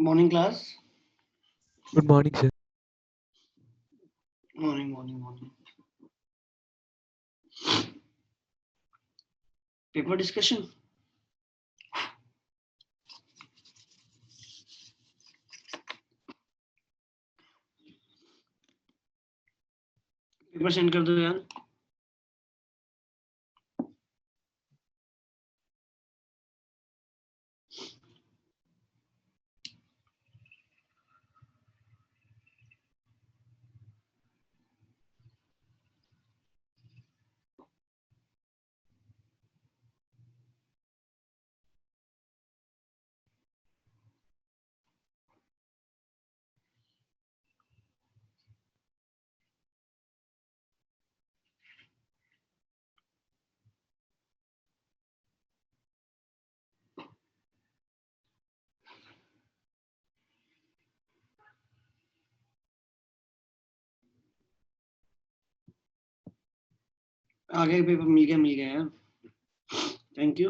Morning class. Good morning, sir. Morning. Paper discussion. Paper send कर दो यार. आगे पेपर मिल गया यार. Thank you.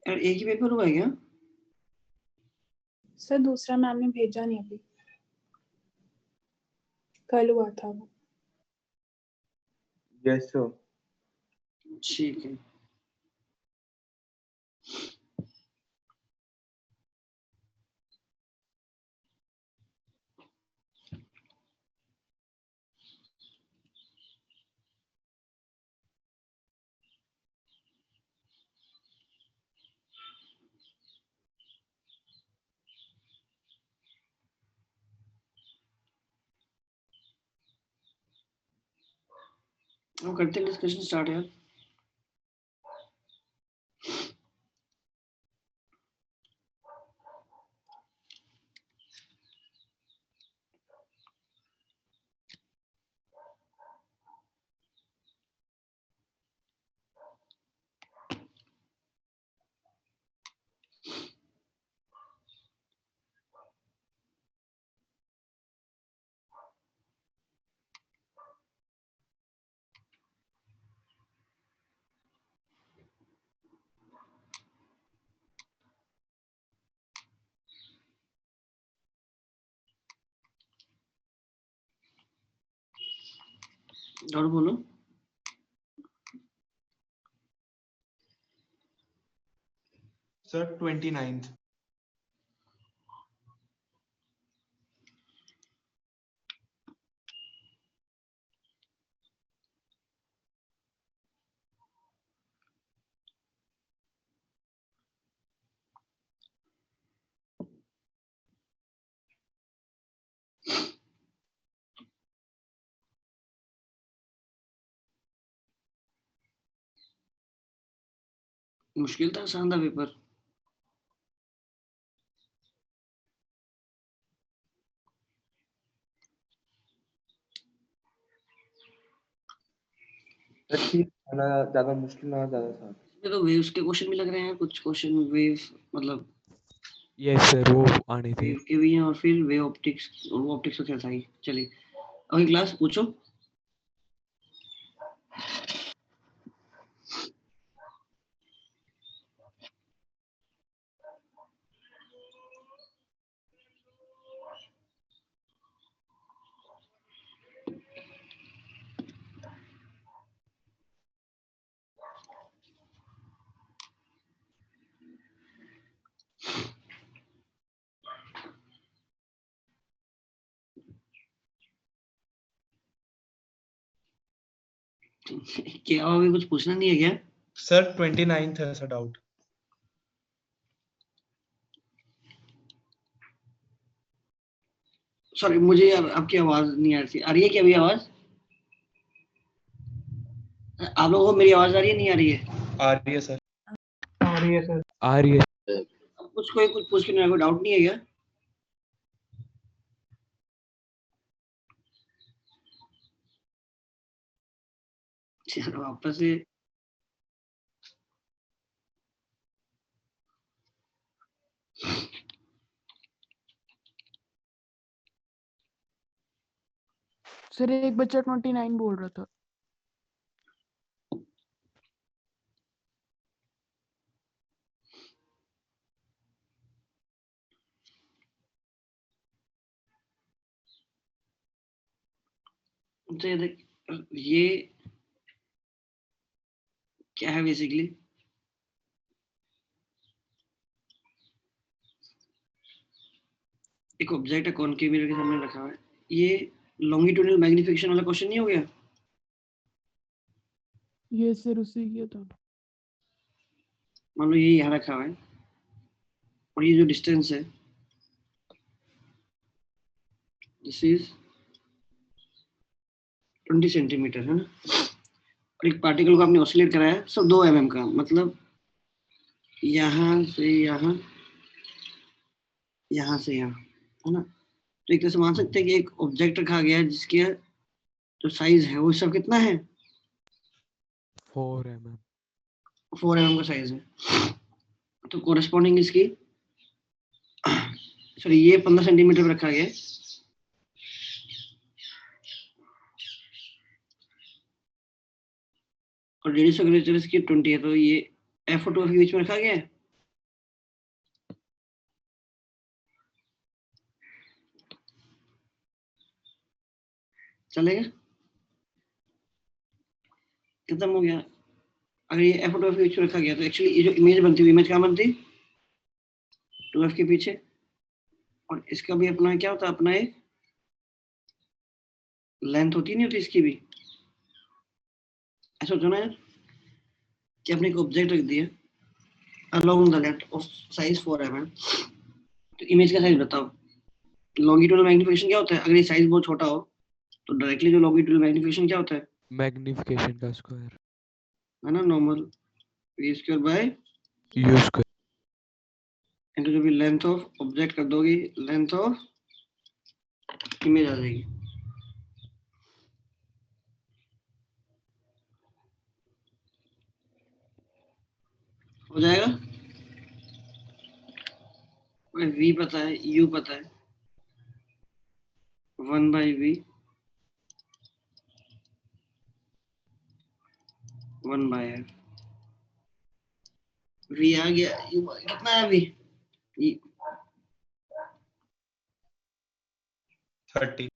यार एक ही पेपर हुआ है क्या? सर दूसरा मैम ने भेजा नहीं अभी. कल हुआ था वो. Yes sir. ठीक है. हम करते हैं डिस्कशन स्टार्ट यार. और बोलो. Sir 29th. मुश्किल था आसान था पेपर. ठीक ना, ज्यादा मुश्किल ना ज्यादा था. ये तो वेव्स के क्वेश्चन भी लग रहे हैं. कुछ क्वेश्चन वेव मतलब Yes, sir. वो आनी थी. वेव के भी हैं और फिर वेव ऑप्टिक्स. वो ऑप्टिक्स तो कैसा ही. चलिए अगली क्लास पूछो. क्या अभी कुछ पूछना नहीं है क्या? सर 29th है सर डाउट. सॉरी मुझे यार आपकी आवाज नहीं आ रही है क्या? अभी आवाज आप लोगों को मेरी आवाज आ रही है नहीं आ रही है? आ रही है सर. आ रही है. अब कुछ कोई कुछ पूछ के मेरे को डाउट नहीं है क्या? चलो वापस से सर एक बच्चा 29 बोल रहा था। तो ये देख, ये क्या है बेसिकली, एक ऑब्जेक्ट है कॉनकेव मिरर के सामने रखा हुआ है। ये लॉन्गिट्यूडनल मैग्निफिकेशन वाला क्वेश्चन नहीं हो गया? ये सर उससे किया था। मान लो ये यहाँ रखा हुआ है और ये जो डिस्टेंस है दिस इज 20 सेंटीमीटर है ना, और एक पार्टिकल को आपने ऑसिलेट कराया सब 2 mm का, मतलब यहाँ से यहाँ, यहाँ से यहाँ, है ना। तो एक तरह से मान सकते हैं कि एक ऑब्जेक्ट रखा गया है जिसके जो साइज है वो सब कितना है, 4 mm. 4 mm का साइज है। तो कोरेस्पॉन्डिंग इसकी सॉरी ये 15 सेंटीमीटर पे रखा गया है, और रेडियस ऑफ कर्वेचर इसकी 20 है, तो ये F और 2F के बीच में रखा गया है। चलेगा, खत्म हो गया। अगर ये F और 2F के बीच में रखा गया तो एक्चुअली ये जो इमेज बनती है, इमेज क्या बनती, 2F के पीछे, और इसका भी अपना क्या होता है, अपना एक लेंथ होती नहीं होती इसकी भी। ऐसा होता है ना यार कि आपने एक ऑब्जेक्ट रख दिया along the length of size 4 mm, तो इमेज का साइज बताओ। लॉन्गिट्यूडनल मैग्निफिकेशन क्या होता है, अगर ये साइज बहुत छोटा हो तो डायरेक्टली जो लॉन्गिट्यूडनल मैग्निफिकेशन क्या होता है मैग्निफिकेशन का स्क्वायर, है ना, normal v square by u square. Into जो भी लेंथ ऑफ ऑब्जेक्ट कर दोगे, लेंथ ऑफ इमेज आ जाएगी। हो जाएगा, v पता है, u पता है, 1/v 1/f, v आ गया, u कितना है v, 30.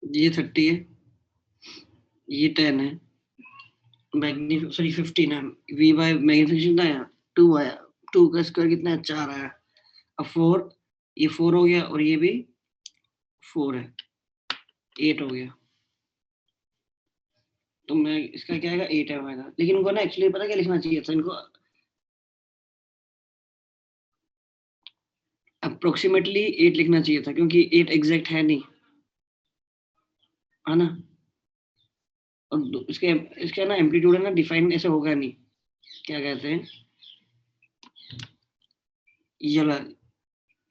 ये 30 है, ये 10 है, सॉरी 15 है, v बाय मैग्निफिकेशन कितना आया, 2 आया, 2 का स्क्वायर कितना है, 4 आया। अब 4, ये 4 हो गया और ये भी 4 है, 8 हो गया। तो मैं इसका क्या आएगा, 8 आएगा। लेकिन उनको ना एक्चुअली पता क्या लिखना चाहिए था, इनको अप्रोक्सीमेटली 8 लिखना चाहिए था, क्योंकि 8 एग्जैक्ट है नहीं, है ना। और इसके इसका ना एम्पलीट्यूड है ना डिफाइन ऐसे होगा नहीं, क्या कहते हैं, ये वाला,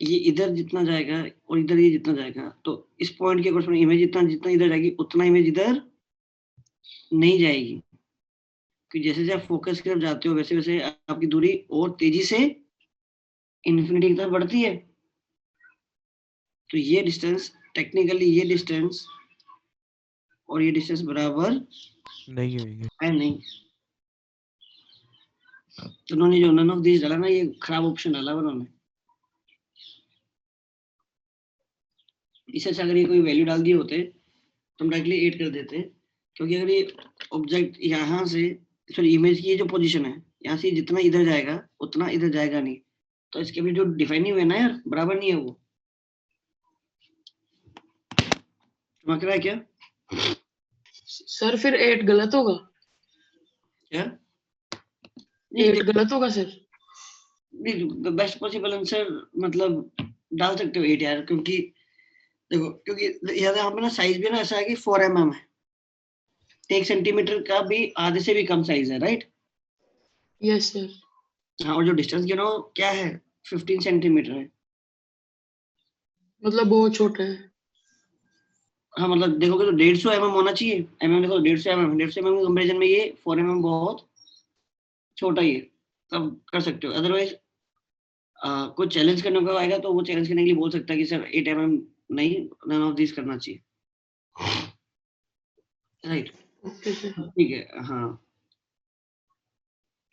ये इधर जितना जाएगा और इधर ये जितना जाएगा, तो इस पॉइंट के अकॉर्डिंग इमेज जितना जितना इधर जाएगी उतना इमेज इधर नहीं जाएगी, कि जैसे जैसे आप फोकस की तरफ जाते हो वैसे वैसे आपकी दूरी और तेजी से इन्फिनिटी की तरफ बढ़ती है। तो ये डिस्टेंस टेक्निकली, ये डिस्टेंस और ये डिस्टेंस बराबर नहीं होंगे, है नहीं। तो उन्होंने जो नन ऑफ दिस डाला ना, ये खराब ऑप्शन डाला उन्होंने। इससे अच्छा अगर ये कोई वैल्यू डाल दिए होते तो हम डायरेक्टली 8 कर देते, क्योंकि अगर ये ऑब्जेक्ट यहाँ से, सॉरी इमेज की जो पोजीशन है यहाँ से जितना इधर जाएगा उतना इधर जाएगा नहीं, तो इसके भी जो डिफाइन नहीं हुए ना यार, बराबर नहीं है वो। चमक रहा है क्या? सर फिर 8 गलत होगा, क्या 8 गलत होगा सर। नहीं, बेस्ट पॉसिबल आंसर मतलब डाल सकते हो 8 यार, क्योंकि देखो, क्योंकि यहाँ पे ना साइज भी ना ऐसा है कि 4 mm है, 1 सेंटीमीटर का भी आधे से भी कम साइज है, राइट। Yes sir. हाँ, और जो डिस्टेंस गिनो क्या है, 15 सेंटीमीटर है, मतलब बहुत छोटा है। हाँ मतलब देखोगे तो 150 mm होना चाहिए, देखो 150 mm के कंपेरिजन में ये 4 mm बहुत छोटा ही है, तब कर सकते हो। अदरवाइज कोई चैलेंज करने को आएगा तो वो चैलेंज करने के लिए बोल सकता है कि सर 8 mm नहीं, none ऑफ दिस करना चाहिए, राइट? Okay sir. ठीक है, हाँ,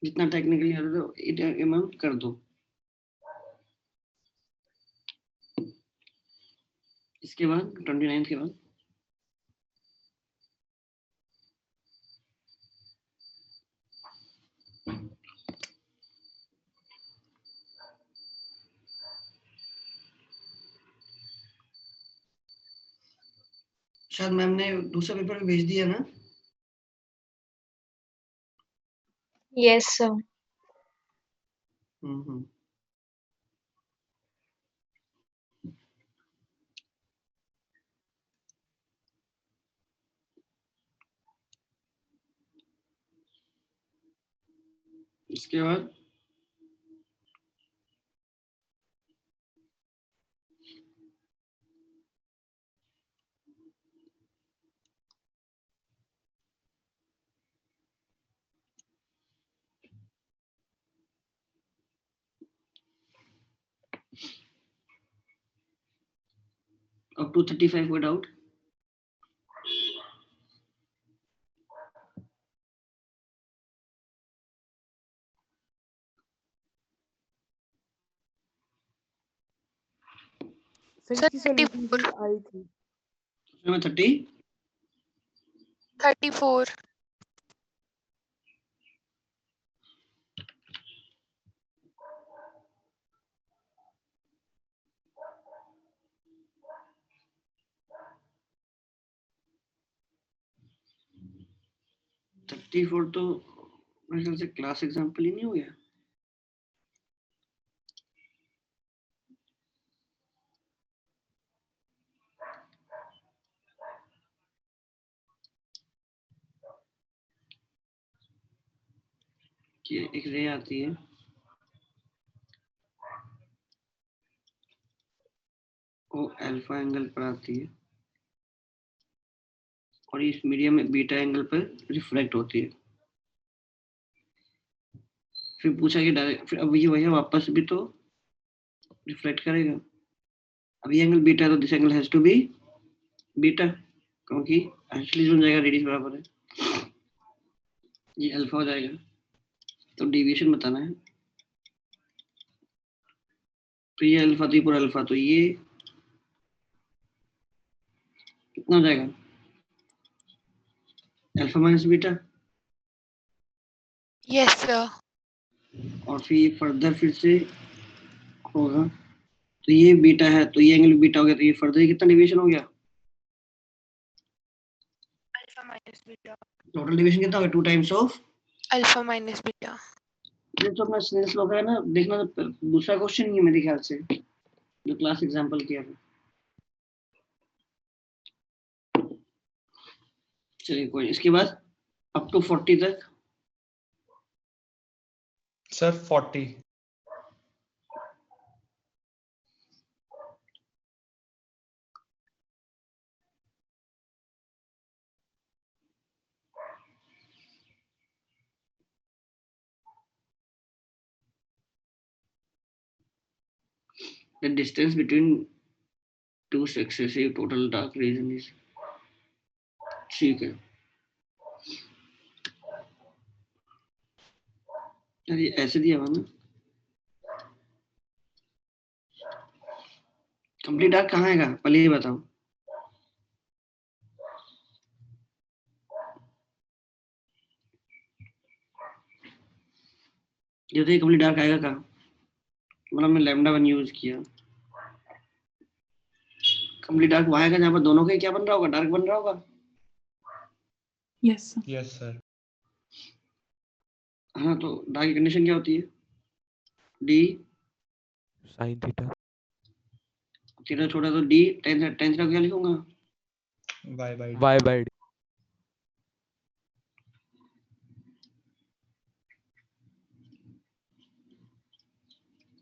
जितना टेक्निकली कर दो इतना कर दो। इसके बाद 29 के बाद शायद मैम ने दूसरा पेपर भी भेज दिया ना? Yes, sir. हम्म। इसके बाद up to 35 word out. Sir Sir, इसकी सॉल्यूशन 34. आई थी। उसमें 30 34. थर्टी फोर तो मेरे ख्याल से क्लास एग्जाम्पल ही नहीं हो गया। कि एक रे आती है, वो अल्फा एंगल पर आती है और इस मीडियम में बीटा एंगल पर रिफ्लेक्ट होती है। फिर पूछा कि डायरेक्ट, फिर अब ये वही वापस भी तो रिफ्लेक्ट करेगा। अब ये एंगल बीटा है तो this angle has to be beta, क्योंकि एक्चुअली बन जाएगा रेडियस बराबर है, ये अल्फा हो जाएगा। तो डेविएशन बताना है, तो ये अल्फा तो ये पूरा अल्फा, तो ये कितना हो जाएगा, alpha minus beta. Yes, sir. और फिर ये फर्दर फिर से होगा, तो ये बीटा है तो ये एंगल बीटा हो गया, तो ये फर्दर ये कितना डेविएशन हो गया, Alpha minus beta. Total deviation कितना हो गया, 2 times of. Alpha minus beta. ये तो अपना स्नेल्स लॉ का है ना, देखना तो दूसरा क्वेश्चन नहीं है मेरे ख्याल से जो क्लास एग्जांपल किया था। चलिए कोई, इसके बाद अप टू 40 तक sir 40। the distance between two successive total dark region is, ठीक है। अरे ऐसे दिया हुआ ना, कंप्लीट डार्क कहाँ आएगा पहले ये बताओ। ये तो कंप्लीट डार्क आएगा कहाँ, मतलब हमने लैम्डा 1 यूज किया। कंप्लीट डार्क वहाँ आएगा जहाँ पर दोनों का क्या बन रहा होगा, डार्क बन रहा होगा। Yes sir. Yes sir. हाँ, तो डार्क की कंडीशन क्या होती है, डी साइन थीटा। थीटा छोटा तो डी टेन थीटा क्या लिखूंगा, y by d। y by d।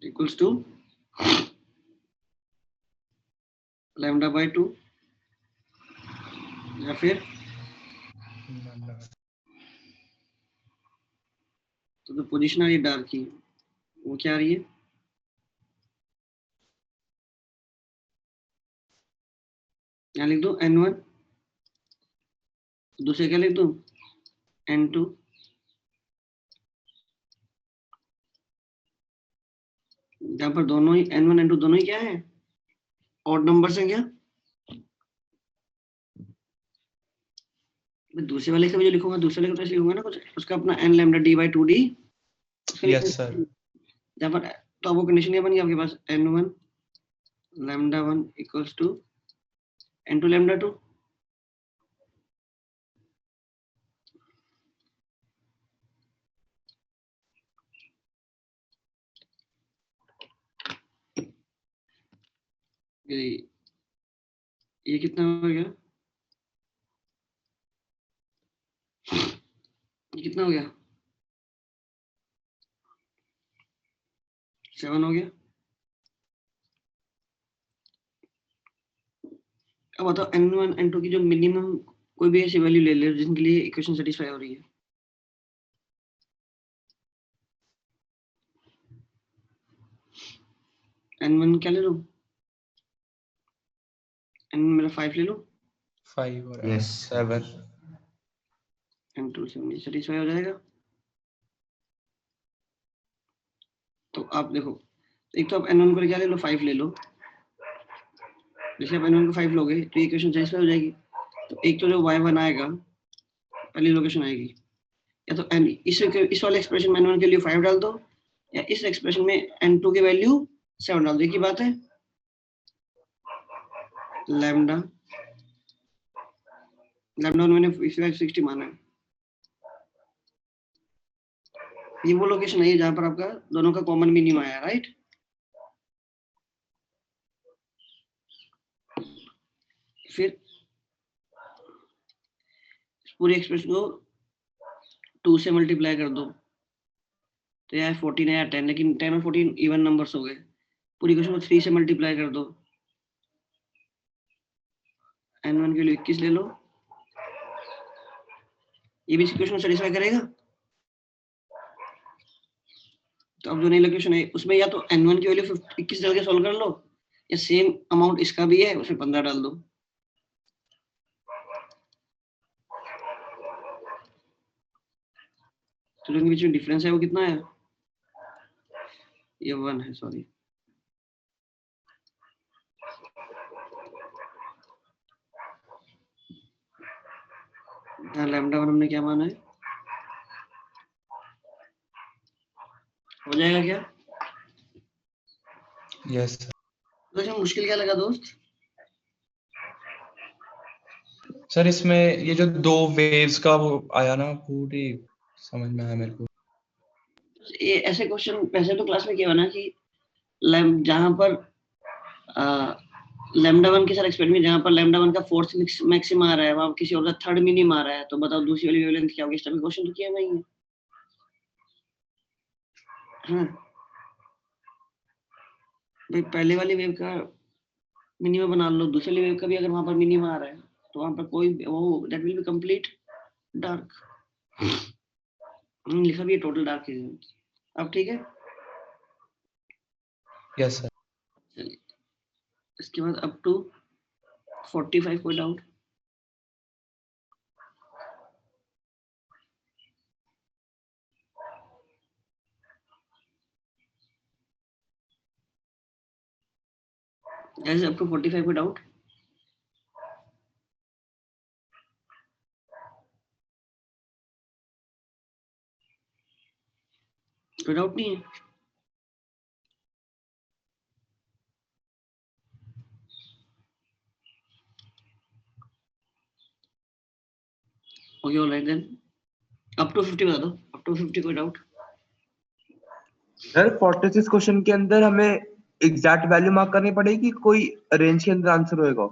Equals to lambda by 2 या फिर तो पोजीशन आ रही है डार्क की, वो क्या आ रही है, यहाँ लिख दूं n1, दूसरे क्या लिख दूं n2, जहां पर दोनों ही n1 n2 दोनों ही क्या है, ऑड नंबर्स हैं क्या? मैं दूसरे वाले का भी जो लिखूंगा, दूसरे वाले का तो ऐसे लिखूंगा ना कुछ, उसका अपना n lambda d by 2d, Yes, sir. जहां पर तो अब वो कंडीशन ये बन गई आपके पास n1 lambda 1 equals to n2 lambda 2। ये कितना हो गया, ये कितना हो गया, 7 हो गया। अब बताओ n1 n2 की जो मिनिमम कोई भी ऐसी वैल्यू ले ले जिनके लिए इक्वेशन सेटिस्फाई हो रही है। n1 क्या ले लो, n1 मेरा 5 ले लो, 5 और Yes. 7. n2 से मुझे सेटिस्फाई हो जाएगा। तो आप देखो, एक तो आप n1 को क्या ले लो, 5 ले लो, जैसे आप n1 को 5 लोगे तो इक्वेशन सेटिस्फाई हो जाएगी। तो एक तो जो y1 आएगा पहली लोकेशन आएगी, या तो n इस वाले एक्सप्रेशन में n1 के लिए 5 डाल दो, या इस एक्सप्रेशन में n2 की वैल्यू 7 डाल दो। एक ही बात है, लैम्डा लैम्डा मैंने 60 माना है, ये वो लोकेशन है जहां पर आपका दोनों का कॉमन मिनिमम आया, राइट। फिर इस पूरी एक्सप्रेशन को 2 से मल्टीप्लाई कर दो, तो यार 14 है या 10, लेकिन 10 और 14 इवन नंबर्स हो गए। पूरी इक्वेशन को 3 से मल्टीप्लाई कर दो, n1 के लिए 21 ले लो, ये भी इक्वेशन सेटिस्फाई करेगा। तो अब जो नई लोकेशन है उसमें या तो n1 की वैल्यू 21 डाल के सॉल्व कर लो, या सेम अमाउंट इसका भी है उसमें 15 डाल दो। तो दोनों के बीच में डिफरेंस है वो कितना है, ये 1 है, सॉरी। लैम्डा 1 हमने क्या माना है, हो जाएगा क्या? Yes, sir. तो इसमें मुश्किल क्या लगा दोस्त? सर इसमें ये जो दो वेव्स का वो आया ना, पूरी समझ में आया मेरे को। ये ऐसे क्वेश्चन वैसे तो क्लास में क्या बना कि जहां पर लैम्डा 1 के साथ एक्सपेरिमेंट जहां पर लैम्डा 1 का फोर्थ मैक्सिमा आ रहा है, वहां किसी और का थर्ड मिनिमम आ रहा है, तो बताओ दूसरी वाली वेवलेंथ क्या होगी। इस टाइप का क्वेश्चन तो किया नहीं है। हाँ भाई, पहले वाली वेव का मिनिमम बना लो, दूसरी वाली वेव का भी अगर वहां पर मिनिमम आ रहा है तो वहां पर कोई वो that will be complete dark. लिखा भी है टोटल डार्क है। अब ठीक है, यस सर। चलिए इसके बाद अप टू 45 कोई डाउट? ऐसे अप टू 45 कोई डाउट? कोई डाउट नहीं है? Okay alright then, up to 50 बता दो, अप टू 50 कोई डाउट? सर 46 क्वेश्चन के अंदर हमें एग्जैक्ट वैल्यू मार्क करनी पड़ेगी, कोई रेंज के अंदर आंसर होएगा?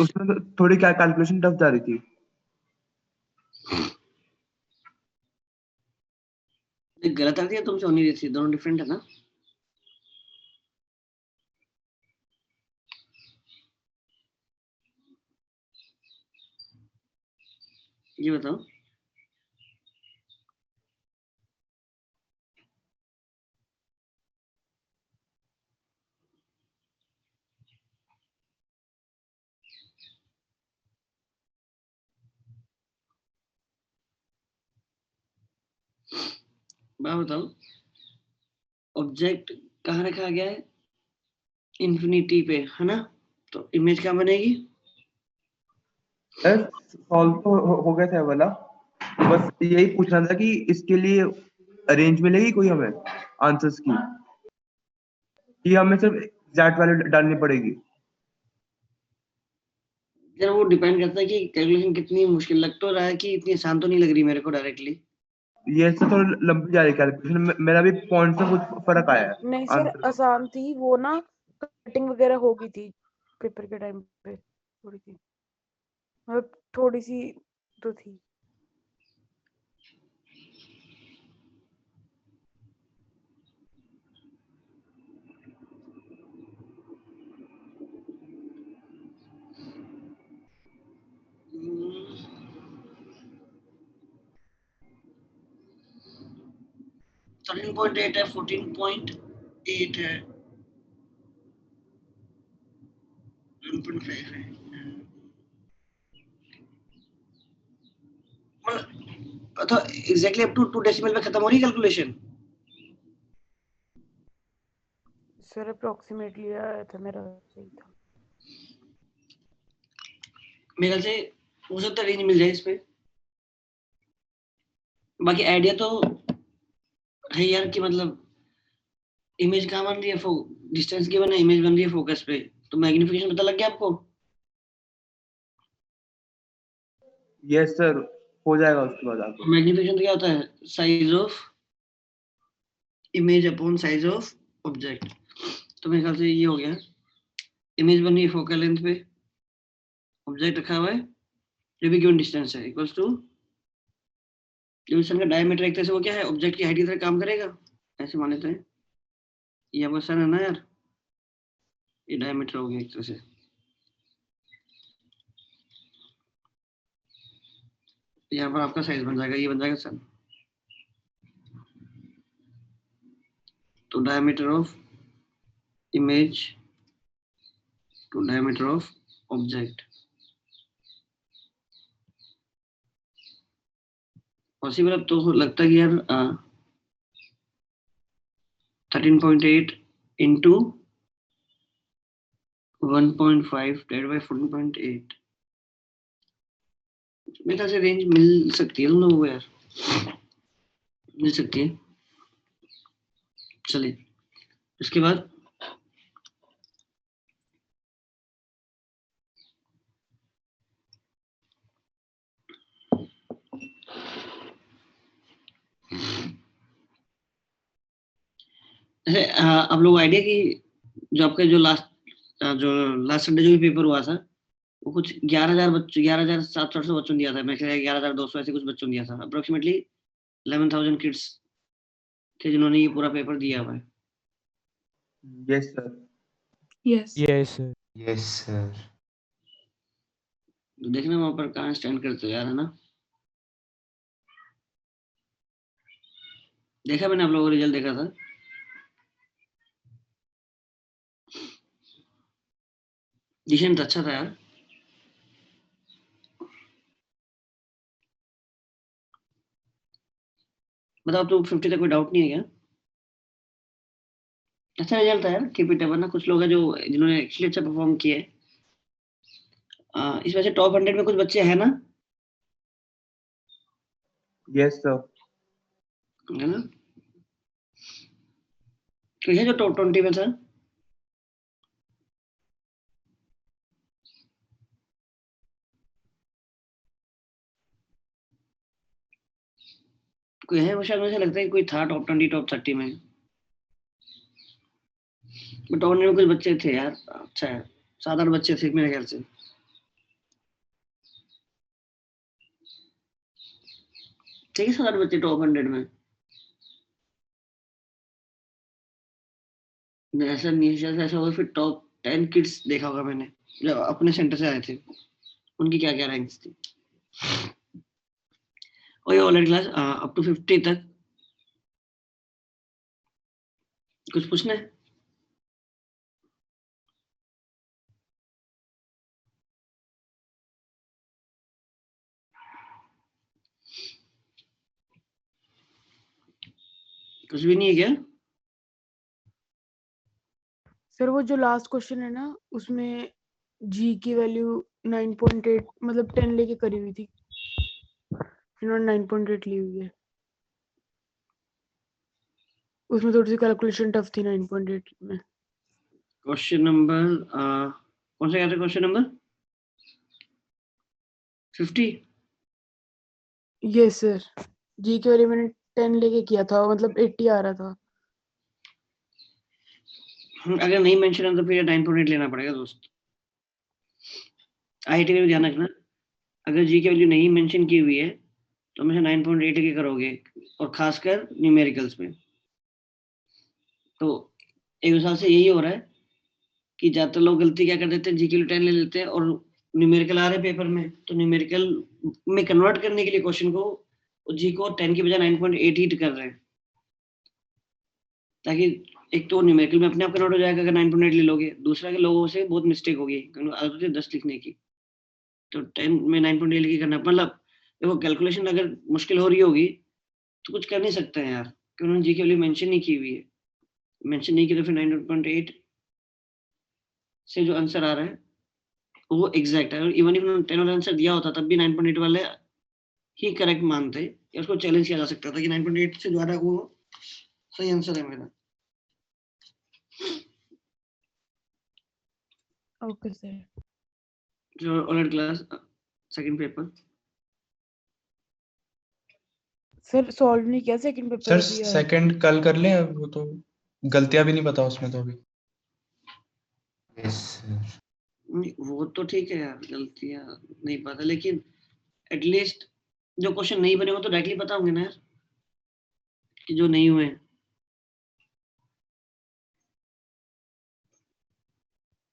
उसमें तो थोड़ी क्या कैलकुलेशन टफ जा रही थी। गलत आ रही है तुमसे होनी रही थी, दोनों डिफरेंट है ना। ये बताओ, बात बताओ, ऑब्जेक्ट कहाँ रखा गया है? इंफिनिटी पे, है ना? तो इमेज क्या बनेगी? सर सॉल्व तो हो गया था ये वाला, बस यही पूछना था कि इसके लिए रेंज मिलेगी कोई हमें आंसर्स की, कि हमें सिर्फ एग्जैक्ट वैल्यू डालनी पड़ेगी? यार वो डिपेंड करता है कि कैलकुलेशन कितनी मुश्किल लग तो रहा है कि इतनी आसान तो नहीं लग रही मेरे को डायरेक्टली। ये सर थोड़ा लंबी जा रही है कैलकुलेशन, मेरा भी पॉइंट से कुछ फर्क आया है नहीं सर, आंसर। आसान थी वो ना, कटिंग वगैरह हो गई थी पेपर के टाइम पे, थोड़ी सी, मतलब थोड़ी सी तो थी। Hmm, 13.8 है, 14.8 है, 1.5 है। मतलब तो एग्जैक्टली अप टू 2 डेसिमल पे खत्म हो रही कैलकुलेशन। सर अप्रोक्सीमेटली आया था मेरा, सही था। मेरे ख्याल से हो सकता है रेंज मिल जाए इस पे। बाकी आइडिया तो है यार कि मतलब इमेज कहाँ बन रही है, डिस्टेंस गिवन है, इमेज बन रही है फोकस पे, तो मैग्निफिकेशन पता लग गया आपको? यस सर, हो जाएगा उसके बाद आपको। मैग्निफिकेशन तो क्या होता है? Size of image upon size of object. तो मेरे ख्याल से ये हो गया, इमेज बन रही है फोकल लेंथ पे, ऑब्जेक्ट रखा हुआ है जो भी गिवन डिस्टेंस है इक्वल्स टू जो सन का डायमीटर, एक तरह से वो क्या है, ऑब्जेक्ट की हाइट की तरह काम करेगा, ऐसे मान लेते हैं। ये आपका सन है ना यार, ये डायमीटर हो गया एक तरह से। यहाँ पर आपका साइज बन जाएगा, ये बन जाएगा सन। तो diameter of image to diameter of object, possible अब तो लगता है कि यार 13.8 इंटू 1.5 डिवाइड बाई 14.8, मेरे ख्याल से रेंज मिल सकती है तुम लोगों को यार, मिल सकती है। चलिए उसके बाद आप लोग आइडिया कि जो आपका जो लास्ट संडे जो भी पेपर हुआ था, वो कुछ 11,000 बच्चों, 11,700 बच्चों ने दिया था, मैं 11,200 ऐसे कुछ बच्चों ने दिया था, अप्रोक्सीमेटली 11,000 किड्स थे जिन्होंने ये पूरा पेपर दिया हुआ है। Yes sir. Yes. Yes, sir. Yes sir. तो देखना वहां पर कहाँ स्टैंड करते हो यार, है ना? देखा मैंने आप लोगों का रिजल्ट देखा था। डिसीजन तो अच्छा था यार। बताओ तो 50 तक कोई डाउट नहीं है क्या? अच्छा रिजल्ट था यार, कीप इट अप, वरना कुछ लोग हैं जो जिन्होंने एक्चुअली अच्छा परफॉर्म किया है। इस वजह से टॉप 100 में कुछ बच्चे हैं ना, यस सर। है ना? कोई है जो टॉप 20 में था? कोई है? वो शायद मुझे लगता है कि कोई था टॉप 20 टॉप 30 में, बट टॉप 100 में कुछ बच्चे थे यार। अच्छा है, 7-8 बच्चे थे मेरे ख्याल से। ठीक है, 7-8 बच्चे टॉप 100 में। ऐसा नहीं, शायद ऐसा होगा फिर टॉप 10 किड्स देखा होगा मैंने जो अपने सेंटर से आए थे, उनकी क्या क्या रैंक्स थी। और ये ऑलरेडी क्लास अप टू 50 तक कुछ पूछना है? कुछ भी नहीं है क्या? सर वो जो लास्ट क्वेश्चन है ना उसमें जी की वैल्यू 9.8 मतलब 10 लेके करी हुई थी, इन्होंने 9.8 ली हुई है, उसमें थोड़ी सी कैलकुलेशन टफ थी 9.8 में। क्वेश्चन नंबर कौन सा कहते हैं? Question number 50। यस सर, जी की वैल्यू मैंने 10 लेके किया था, मतलब 80 आ रहा था। अगर नहीं मेंशन है तो फिर 9.8 लेना पड़ेगा दोस्त। आईआईटी में भी ध्यान रखना, अगर जी की वैल्यू नहीं मेंशन की हुई है तो हमेशा 9.8 के करोगे, और खासकर न्यूमेरिकल्स में। तो एक हिसाब से यही हो रहा है कि ज्यादातर लोग गलती क्या कर देते हैं, जी की वैल्यू 10 ले लेते हैं और न्यूमेरिकल आ रहे हैं पेपर में, तो न्यूमेरिकल में कन्वर्ट करने के लिए क्वेश्चन को जी को 10 की बजाय 9.8 ही कर रहे हैं, ताकि एक तो न्यूमेरिकल में अपने आप कन्वर्ट हो जाएगा अगर 9.8 ले लोगे, दूसरा के लोगों से बहुत मिस्टेक होगी क्योंकि आदत है 10 लिखने की, तो 10 में 9.8 लिख के करना, मतलब देखो कैलकुलेशन अगर मुश्किल हो रही होगी तो कुछ कर नहीं सकते हैं यार, क्योंकि उन्होंने जी की वैल्यू मेंशन नहीं की हुई है। मेंशन नहीं की तो फिर 9.8 से जो आंसर आ रहा है वो एग्जैक्ट है, और इवन इफ उन्होंने 10 वाला आंसर दिया होता तब भी 9.8 वाले ही करेक्ट मानते, या उसको चैलेंज किया जा सकता था कि 9.8 से जो आ रहा है वो सही आंसर है मेरा। Okay sir. जो already class second paper sir solve नहीं किया सेकंड पेपर सर अभी यार। सेकंड कल कर लें, वो तो गलतियां भी नहीं पता उसमें तो अभी। वो तो ठीक है यार, गलतियां नहीं पता, लेकिन एटलीस्ट जो क्वेश्चन नहीं बने वो तो डायरेक्टली पता होंगे ना यार कि जो नहीं हुए।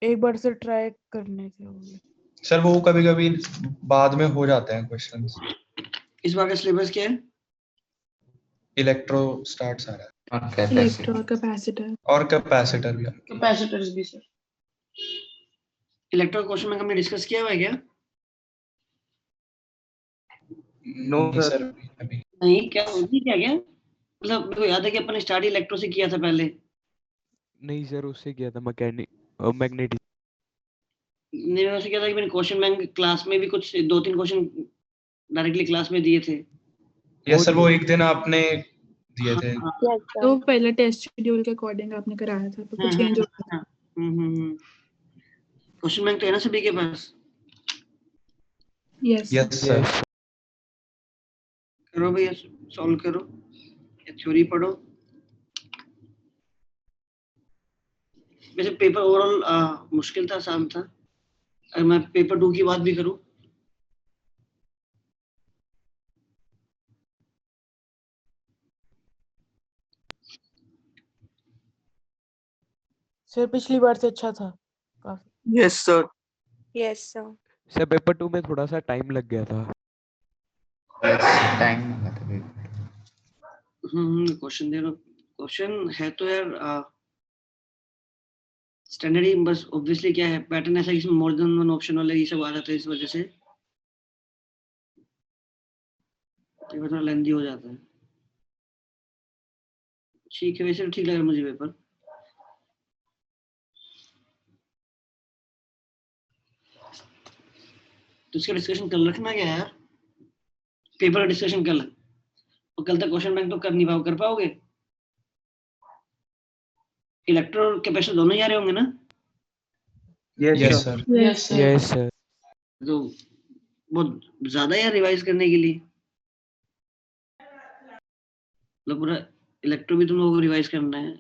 एक बार से ट्राई करने से हो गया। सर वो कभी कभी बाद में हो जाते हैं क्वेश्चंस। इस बार का सिलेबस क्या है? इलेक्ट्रो स्टार्ट्स आ रहा है इलेक्ट्रो और कैपेसिटर। और कैपेसिटर भी। कैपेसिटर्स भी सर। इलेक्ट्रो क्वेश्चन में हमने डिस्कस किया हुआ है क्या? नो नहीं सर। सर अभी। नहीं, क्या नहीं क्या क्या मतलब मेरे को याद है कि अपन ने स्टार्ट इलेक्ट्रो से किया था पहले। नहीं सर, उससे किया था मैकेनिक मैग्नेटिक। मैंने वैसे क्या था कि मैंने क्वेश्चन बैंक क्लास में भी कुछ 2-3 क्वेश्चन डायरेक्टली क्लास में दिए थे। यस सर, वो एक दिन आपने दिए थे। हाँ, तो पहले टेस्ट शेड्यूल के अकॉर्डिंग आपने कराया था, तो कुछ चेंज हो गया। हाँ, क्वेश्चन बैंक तो है ना सभी के पास? Yes yes sir. करो भैया, सॉल्व करो, थ्योरी पढ़ो। वैसे पेपर ओवरऑल मुश्किल था, आसान था। अगर मैं पेपर 2 की बात भी करूं, सर पिछली बार से अच्छा था काफी। Yes sir. Yes, sir. Sir paper 2 में थोड़ा सा टाइम लग गया था। टाइम क्वेश्चन दे रहा, क्वेश्चन है तो यार स्टैंडर्ड ही, बस ऑब्वियसली क्या है पैटर्न ऐसा है कि इसमें मोर देन वन ऑप्शन वाले ये सब आ जाते हैं, इस वजह से पेपर थोड़ा लेंथी हो जाता है। ठीक है, वैसे तो ठीक लग रहा है मुझे पेपर। तो इसका डिस्कशन कल रखना क्या यार, पेपर का डिस्कशन कल, और कल तक क्वेश्चन बैंक तो कर नहीं कर पाओगे? इलेक्ट्रो और कैपेसिटर दोनों ही आ रहे होंगे ना? Yes sir. Yes sir. Yes sir. तो बहुत ज्यादा यार रिवाइज करने के लिए, मतलब पूरा इलेक्ट्रो भी तुम लोगों को रिवाइज करना है,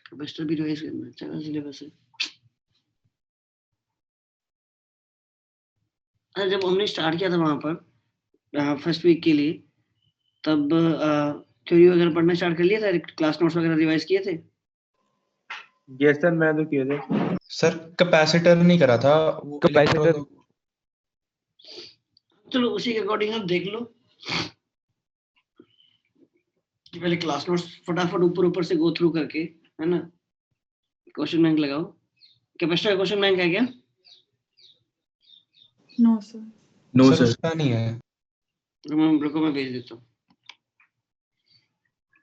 कैपेसिटर भी रिवाइज करना है, चलो सिलेबस है। अरे जब हमने स्टार्ट किया था वहां पर फर्स्ट वीक के लिए, तब थ्योरी वगैरह पढ़ना स्टार्ट कर लिया था, क्लास नोट्स वगैरह रिवाइज किए थे? यस सर, मैंने तो किए थे। सर कैपेसिटर नहीं करा था, वो कैपेसिटर इलेक्ट्रो। चलो उसी के अकॉर्डिंग आप देख लो कि पहले क्लास नोट्स फटाफट ऊपर ऊपर से गो थ्रू करके, है ना, क्वेश्चन बैंक लगाओ। कैपेसिटर का क्वेश्चन बैंक है क्या? No sir. No sir sir. उसका नहीं है। रुको मैं भेज देता हूँ।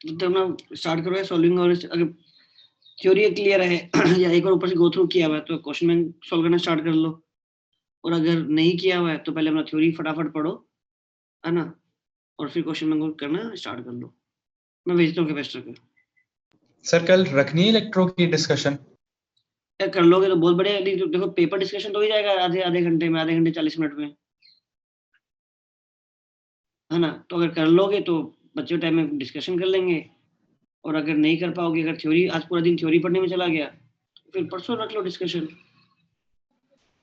तो अपना स्टार्ट करो सॉल्विंग, और अगर थ्योरी क्लियर है या एक बार ऊपर से गो थ्रू किया हुआ है तो क्वेश्चन बैंक सॉल्व करना स्टार्ट कर लो, और अगर नहीं किया हुआ है तो पहले अपना थ्योरी फटाफट पढ़ो, है ना, और फिर क्वेश्चन बैंक करना स्टार्ट कर लो। मैं भेजता हूँ कैपेसिटर का। सर कल रखनी है इलेक्ट्रो की डिस्कशन? यार कर लोगे तो बहुत बढ़िया, नहीं तो देखो पेपर डिस्कशन तो हो ही जाएगा आधे घंटे में, आधे घंटे 40 मिनट में, है ना। तो अगर कर लोगे तो बच्चे टाइम में डिस्कशन कर लेंगे, और अगर नहीं कर पाओगे, अगर थ्योरी आज पूरा दिन थ्योरी पढ़ने में चला गया, फिर परसों रख लो डिस्कशन।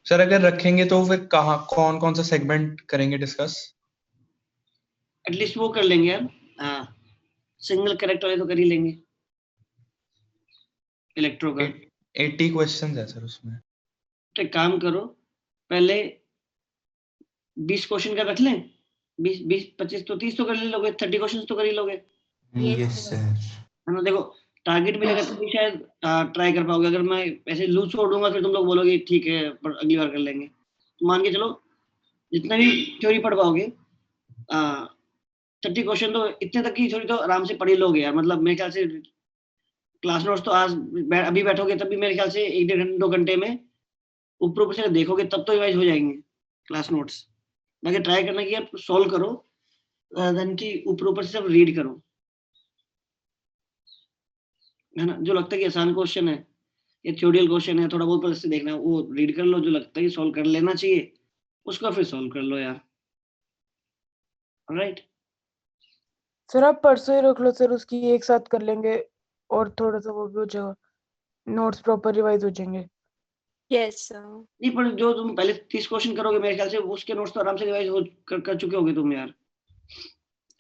सर अगर रखेंगे तो फिर कहाँ कौन कौन सा सेगमेंट करेंगे डिस्कस? एटलीस्ट वो कर लेंगे यार, हाँ, सिंगल करेक्ट वाले तो कर ही लेंगे इलेक्ट्रो का। 80 क्वेश्चंस है सर उसमें। तो एक काम करो, पहले 20 क्वेश्चन का रख लें, 20 25 तो 30 तो कर ही लोगे, 30 क्वेश्चन तो कर ही लोगे, यस सर। है ना। देखो टारगेट मिलेगा तो भी शायद ट्राई कर पाओगे, अगर मैं ऐसे लूज छोड़ दूंगा फिर तुम लोग बोलोगे ठीक है पर अगली बार कर लेंगे। तो मान के चलो जितना भी थ्योरी पढ़ पाओगे 30 क्वेश्चन तो इतने तक की थ्योरी तो आराम से पढ़ ही लोगे यार। मतलब मेरे ख्याल से क्लास नोट्स तो आज अभी बैठोगे तब भी मेरे ख्याल से 1-1.5 2 घंटे में ऊपर से देखोगे तब तो रिवाइज हो जाएंगे क्लास नोट्स। बाकी ट्राई करना कि आप सॉल्व करो देन कि ऊपर से सब रीड करो, है ना। जो लगता है कि आसान क्वेश्चन है या थ्योरियल क्वेश्चन है, थोड़ा बहुत से देखना, वो रीड कर लो, जो लगता है कि सॉल्व कर लेना चाहिए उसको फिर सॉल्व कर लो यार। ऑलराइट सर आप परसों ही रख लो सर, उसकी एक साथ कर लेंगे और थोड़ा सा वो भी हो जाएगा, नोट्स प्रॉपर रिवाइज हो जाएंगे। यस नहीं, पर जो तुम पहले 30 क्वेश्चन करोगे मेरे ख्याल से उसके नोट्स तो आराम से रिवाइज कर चुके होगे तुम यार,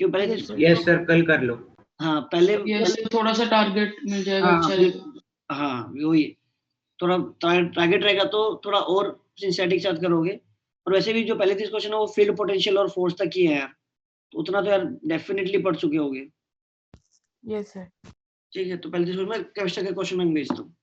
क्यों पहले Yes, sir. यस सर, कल कर लो। हाँ पहले यस सर, थोड़ा सा टारगेट मिल जाएगा, हाँ अच्छा फिर रहेगा। हाँ वही, थोड़ा टारगेट रहेगा तो थोड़ा और सिंथेटिक साथ करोगे। और वैसे भी जो पहले 30 क्वेश्चन है वो फील्ड पोटेंशियल और फोर्स तक ही है यार, तो उतना तो यार डेफिनेटली पढ़ चुके होगे। Yes sir. ठीक है, तो पहले 30 मैं केमिस्ट्री के क्वेश्चन बैंक भेजता हूँ।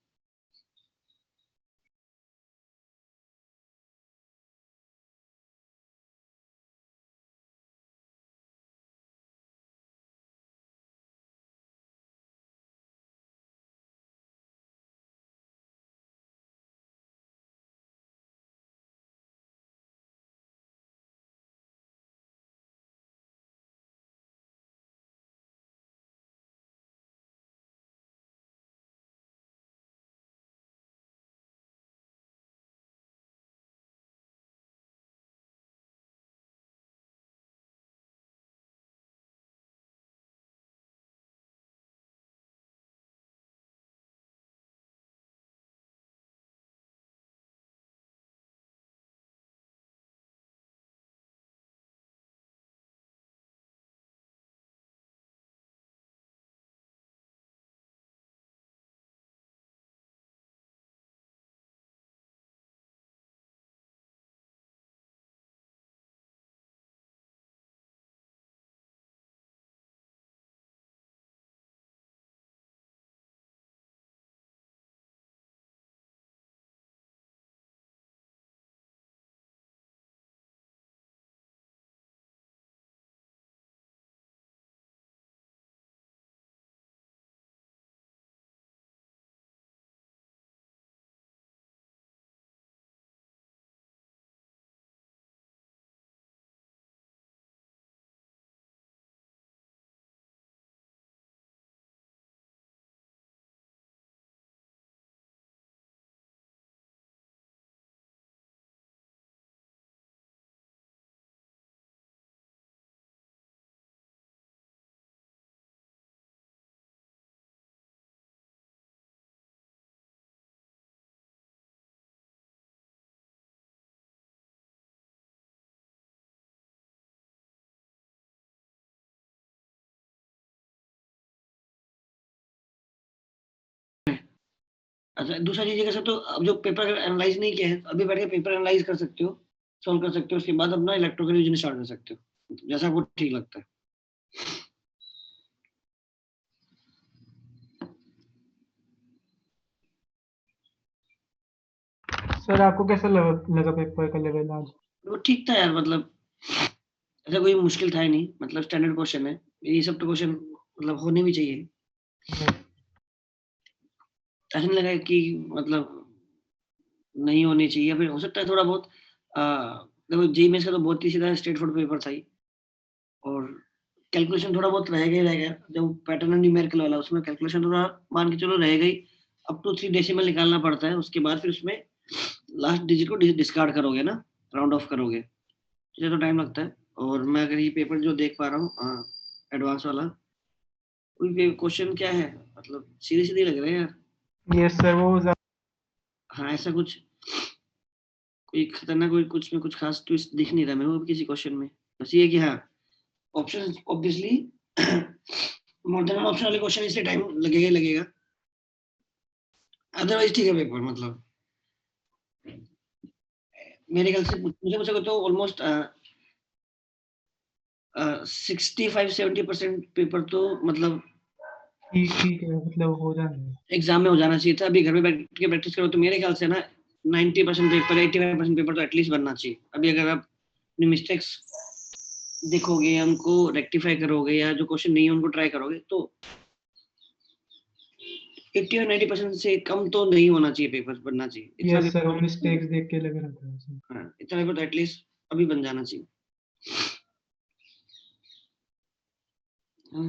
अच्छा दूसरा चीज कैसे, तो अब जो पेपर एनालाइज नहीं किया है अभी बैठ के पेपर एनालाइज कर सकते हो, सॉल्व कर सकते हो, उसके बाद अपना इलेक्ट्रिकल रीजन स्टार्ट कर सकते हो जैसा आपको ठीक लगता है। सर आपको कैसा लगा पेपर का लेवल आज? वो ठीक था यार, मतलब ऐसा कोई मुश्किल था ही नहीं, मतलब स्टैंडर्ड क्वेश्चन है ये सब, तो क्वेश्चन मतलब होनी भी चाहिए। ऐसा नहीं लगा कि मतलब नहीं होनी चाहिए, फिर हो सकता है थोड़ा बहुत देखो जी मेंस का तो बहुत ही सीधा स्ट्रेट फॉरवर्ड पेपर था ही, और कैलकुलेशन थोड़ा बहुत रहेगा ही रहेगा। जो पैटर्न एंड न्यूमेरिकल वाला उसमें कैलकुलेशन थोड़ा मान के चलो रहेगा ही, अप टू 3 डेसिमल निकालना पड़ता है, उसके बाद फिर उसमें लास्ट डिजिट को डिस्कार्ड करोगे ना, राउंड ऑफ करोगे, इसलिए तो टाइम लगता है। और मैं अगर ये पेपर जो देख पा रहा हूँ एडवांस वाला, कोई क्वेश्चन क्या है मतलब सीधे सीधे लग रहे हैं यार। यस सर, वो हाँ ऐसा कुछ कोई खतरनाक कोई कुछ में कुछ खास ट्विस्ट दिख नहीं रहा मेरे को किसी क्वेश्चन में। बस ये है कि हाँ option obviously more than option वाले क्वेश्चन इसलिए टाइम लगेगा ही लगेगा, अदरवाइज ठीक है पेपर। मतलब मेरे ख्याल से मुझे पूछोगे तो ऑलमोस्ट 65-70% पेपर तो मतलब ठीक है, मतलब हो जाएगा। एग्जाम में हो जाना चाहिए था। अभी घर में बैठ के प्रैक्टिस करो तो मेरे ख्याल से ना 90% पेपर 85% पेपर तो एटलीस्ट बनना चाहिए। अभी अगर आप अपनी मिस्टेक्स देखोगे, उनको रेक्टिफाई करोगे, या जो क्वेश्चन नहीं है उनको ट्राई करोगे, तो 80 और 90% से कम तो नहीं होना चाहिए, पेपर बनना चाहिए। इतना यस सर, वो पेपर मिस्टेक्स देख के लग रहा था ऐसे। हाँ, इतना पेपर तो एटलीस्ट अभी बन जाना चाहिए। हाँ।